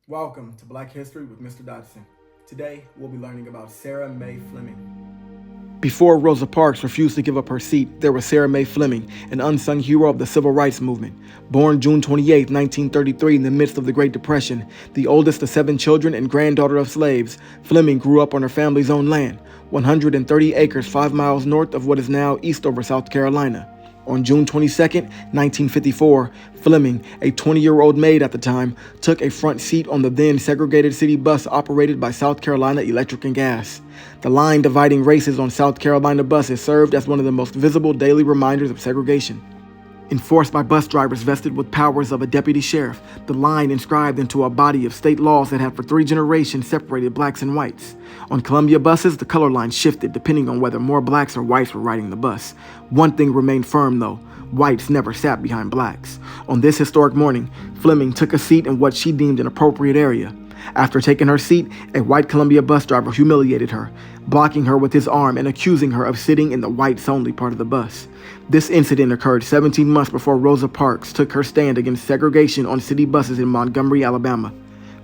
Welcome to Black History with Mr. Dodson. Today, we'll be learning about Sarah Mae Flemming. Before Rosa Parks refused to give up her seat, there was Sarah Mae Flemming, an unsung hero of the Civil Rights Movement. Born June 28, 1933, in the midst of the Great Depression, the oldest of 7 children and granddaughter of slaves, Flemming grew up on her family's own land, 130 acres 5 miles north of what is now Eastover, South Carolina. On June 22, 1954, Flemming, a 20-year-old maid at the time, took a front seat on the then segregated city bus operated by South Carolina Electric and Gas. The line dividing races on South Carolina buses served as one of the most visible daily reminders of segregation. Enforced by bus drivers vested with powers of a deputy sheriff, the line inscribed into a body of state laws that had for 3 generations separated blacks and whites. On Columbia buses, the color line shifted depending on whether more blacks or whites were riding the bus. One thing remained firm, though: whites never sat behind blacks. On this historic morning, Flemming took a seat in what she deemed an appropriate area. After taking her seat, a white Columbia bus driver humiliated her, blocking her with his arm and accusing her of sitting in the whites-only part of the bus. This incident occurred 17 months before Rosa Parks took her stand against segregation on city buses in Montgomery, Alabama.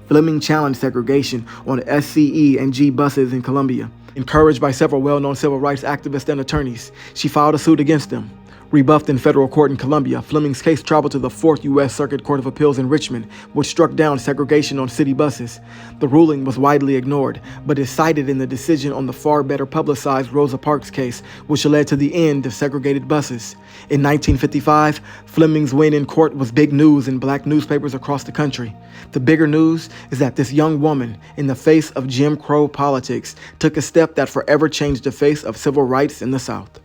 Flemming challenged segregation on SCE and G buses in Columbia. Encouraged by several well-known civil rights activists and attorneys, she filed a suit against them. Rebuffed in federal court in Columbia, Flemming's case traveled to the 4th U.S. Circuit Court of Appeals in Richmond, which struck down segregation on city buses. The ruling was widely ignored, but is cited in the decision on the far better publicized Rosa Parks case, which led to the end of segregated buses. In 1955, Flemming's win in court was big news in black newspapers across the country. The bigger news is that this young woman, in the face of Jim Crow politics, took a step that forever changed the face of civil rights in the South.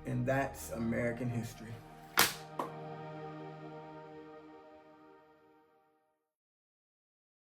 And that's American history.